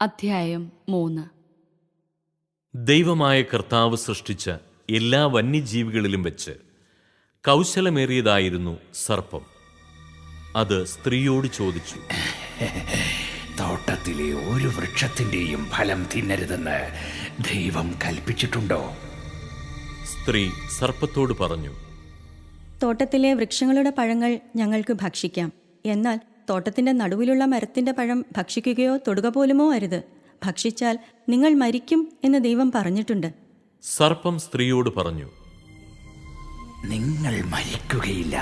അധ്യായം 3. ദൈവമായ കർത്താവ് സൃഷ്ടിച്ച എല്ലാ വന്യജീവികളിലും വെച്ച് കൗശലമേറിയതായിരുന്നു സർപ്പം. അത് സ്ത്രീയോട് ചോദിച്ചു, തോട്ടത്തിലെ ഒരു വൃക്ഷത്തിന്റെയും ഫലം തിന്നരുതെന്ന് ദൈവം കൽപ്പിച്ചിട്ടുണ്ടോ? സ്ത്രീ സർപ്പത്തോട് പറഞ്ഞു, തോട്ടത്തിലെ വൃക്ഷങ്ങളുടെ പഴങ്ങൾ ഞങ്ങൾക്ക് ഭക്ഷിക്കാം. എന്നാൽ തോട്ടത്തിന്റെ നടുവിലുള്ള മരത്തിന്റെ പഴം ഭക്ഷിക്കുകയോ തൊടുക പോലുമോ അരുത്. ഭക്ഷിച്ചാൽ നിങ്ങൾ മരിക്കും എന്ന് ദൈവം പറഞ്ഞിട്ടുണ്ട്. സർപ്പം സ്ത്രീയോട് പറഞ്ഞു, നിങ്ങൾ മരിക്കുകയില്ല.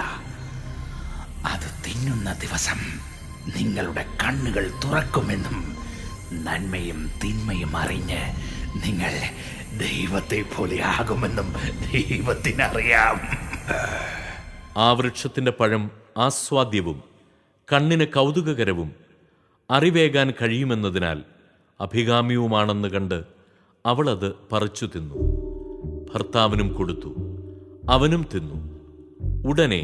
അത് തിന്നുന്ന ദിവസം നിങ്ങളുടെ കണ്ണുകൾ തുറക്കുമെന്നും നന്മയും തിന്മയും അറിഞ്ഞ് നിങ്ങൾ ദൈവത്തെ പോലെ ആകുമെന്നും ദൈവത്തിനറിയാം. ആ വൃക്ഷത്തിന്റെ പഴം ആസ്വാദ്യവും കണ്ണിന് കൗതുകകരവും അറിവേകാൻ കഴിയുമെന്നതിനാൽ അഭികാമ്യവുമാണെന്ന് കണ്ട് അവളത് പറിച്ചു തിന്നു. ഭർത്താവിനും കൊടുത്തു, അവനും തിന്നു. ഉടനെ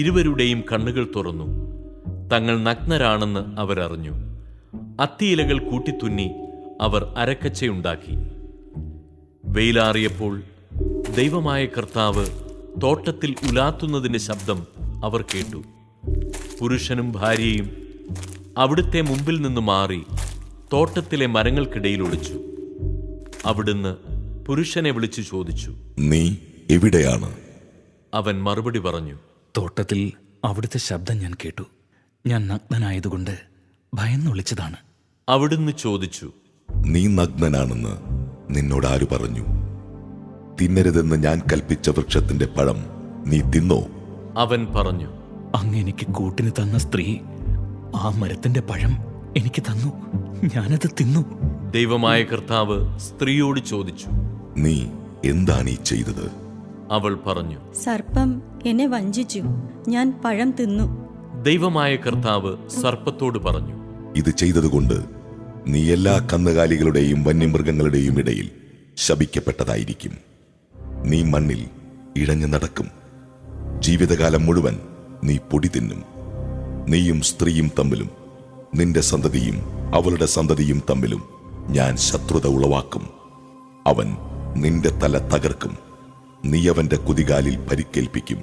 ഇരുവരുടെയും കണ്ണുകൾ തുറന്നു. തങ്ങൾ നഗ്നരാണെന്ന് അവരറിഞ്ഞു. അത്തിയിലകൾ കൂട്ടിത്തുന്നി അവർ അരക്കച്ചയുണ്ടാക്കി. വെയിലാറിയപ്പോൾ ദൈവമായ കർത്താവ് തോട്ടത്തിൽ ഉലാത്തുന്നതിന്റെ ശബ്ദം അവർ കേട്ടു. പുരുഷനും ഭാര്യയും അവിടുത്തെ മുമ്പിൽ നിന്ന് മാറി തോട്ടത്തിലെ മരങ്ങൾക്കിടയിൽ ഒളിച്ചു. അവിടുന്ന് പുരുഷനെ വിളിച്ചു ചോദിച്ചു, നീ എവിടെയാണ്? അവൻ മറുപടി പറഞ്ഞു, തോട്ടത്തിൽ അവിടുത്തെ ശബ്ദം ഞാൻ കേട്ടു. ഞാൻ നഗ്നനായതുകൊണ്ട് ഭയന്നൊളിച്ചതാണ്. അവിടുന്ന് ചോദിച്ചു, നീ നഗ്നനാണെന്ന് നിന്നോട് ആര് പറഞ്ഞു? തിന്നരുതെന്ന് ഞാൻ കൽപ്പിച്ച വൃക്ഷത്തിന്റെ പഴം നീ തിന്നോ? അവൻ പറഞ്ഞു, അങ്ങ് എനിക്ക് കൂട്ടിന് തന്ന സ്ത്രീ ആ മരത്തിന്റെ പഴം എനിക്ക് തന്നു. ഞാനത് തിന്നു. ദൈവമായ കർത്താവ് സ്ത്രീയോട് ചോദിച്ചു, നീ എന്താണ് ഈ ചെയ്തത്? അവൾ പറഞ്ഞു, സർപ്പം എന്നെ വഞ്ചിച്ചു. ഞാൻ പഴം തിന്നു. ദൈവമായ കർത്താവ് സർപ്പത്തോട് പറഞ്ഞു, ഇത് ചെയ്തതുകൊണ്ട് നീ എല്ലാ കന്നുകാലികളുടെയും വന്യമൃഗങ്ങളുടെയും ഇടയിൽ ശപിക്കപ്പെട്ടതായിരിക്കും. നീ മണ്ണിൽ ഇഴഞ്ഞു നടക്കും. ജീവിതകാലം മുഴുവൻ നീ പൊടി തിന്നും. നീയും സ്ത്രീയും തമ്മിലും നിന്റെ സന്തതിയും അവളുടെ സന്തതിയും തമ്മിലും ഞാൻ ശത്രുത ഉളവാക്കും. അവൻ നിന്റെ തല തകർക്കും, നീ അവന്റെ കുതികാലിൽ പരിക്കേൽപ്പിക്കും.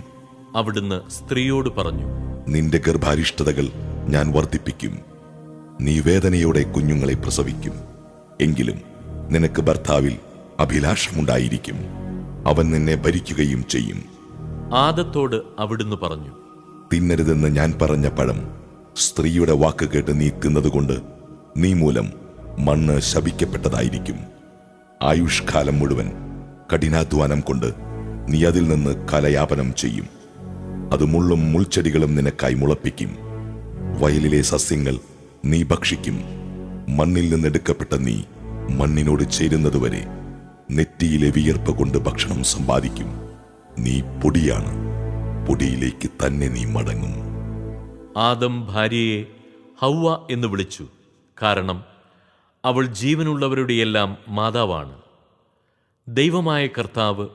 അവിടുന്ന് സ്ത്രീയോട് പറഞ്ഞു, നിന്റെ ഗർഭാരിഷ്ടതകൾ ഞാൻ വർദ്ധിപ്പിക്കും. നീ വേദനയോടെ കുഞ്ഞുങ്ങളെ പ്രസവിക്കും. എങ്കിലും നിനക്ക് ഭർത്താവിൽ അഭിലാഷമുണ്ടായിരിക്കും. അവൻ നിന്നെ ഭരിക്കുകയും ചെയ്യും. ആദത്തോട് അവിടുന്ന് പറഞ്ഞു, തിന്നരുതെന്ന് ഞാൻ പറഞ്ഞ പഴം സ്ത്രീയുടെ വാക്ക് കേട്ട് നീ തിന്നതുകൊണ്ട് നീ മൂലം മണ്ണ് ശപിക്കപ്പെട്ടതായിരിക്കും. ആയുഷ്കാലം മുഴുവൻ കഠിനാധ്വാനം കൊണ്ട് നീ അതിൽ നിന്ന് കലയാപനം ചെയ്യും. അത് മുള്ളും മുൾച്ചെടികളും നിനക്കായി മുളപ്പിക്കും. വയലിലെ സസ്യങ്ങൾ നീ ഭക്ഷിക്കും. മണ്ണിൽ നിന്നെടുക്കപ്പെട്ട നീ മണ്ണിനോട് ചേരുന്നതുവരെ നെറ്റിയിലെ വിയർപ്പ് കൊണ്ട് ഭക്ഷണം സമ്പാദിക്കും. നീ പൊടിയാണ്, പൊടിയിലേക്ക് തന്നെ നീ മടങ്ങും. ആദം ഭാര്യയെ ഹൗവ എന്ന് വിളിച്ചു. കാരണം അവൾ ജീവനുള്ളവരുടെയെല്ലാം മാതാവാണ്. ദൈവമായ കർത്താവ്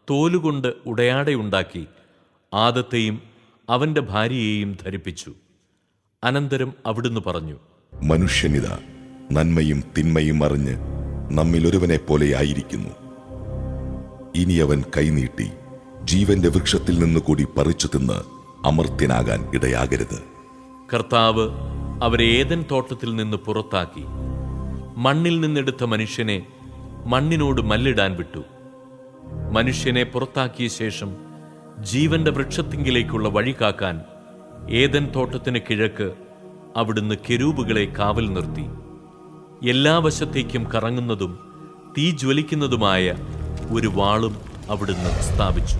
തോലുകൊണ്ട് ഉടയാടയുണ്ടാക്കി ആദത്തെയും അവന്റെ ഭാര്യയെയും ധരിപ്പിച്ചു. അനന്തരം അവിടുന്ന് പറഞ്ഞു, മനുഷ്യനിത നന്മയും തിന്മയും അറിഞ്ഞ് നമ്മിൽ ഒരുവനെ പോലെയായിരിക്കുന്നു. ഇനി അവൻ കൈനീട്ടി ജീവന്റെ വൃക്ഷത്തിൽ നിന്നുകൂടി പറിച്ചു തിന്ന് അമർത്യനാകാൻ ഇടയാകരുത്. കർത്താവ് അവരെ ഏദൻ തോട്ടത്തിൽ നിന്ന് പുറത്താക്കി മണ്ണിൽ നിന്നെടുത്ത മനുഷ്യനെ മണ്ണിനോട് മല്ലിടാൻ വിട്ടു. മനുഷ്യനെ പുറത്താക്കിയ ശേഷം ജീവന്റെ വൃക്ഷത്തിങ്കിലേക്കുള്ള വഴി കാക്കാൻ ഏദൻ തോട്ടത്തിന് കിഴക്ക് അവിടുന്ന് കെരൂബുകളെ കാവൽ നിർത്തി. എല്ലാ വശത്തേക്കും കറങ്ങുന്നതും തീ ജ്വലിക്കുന്നതുമായ ഒരു വാളും അവിടുന്ന് സ്ഥാപിച്ചു.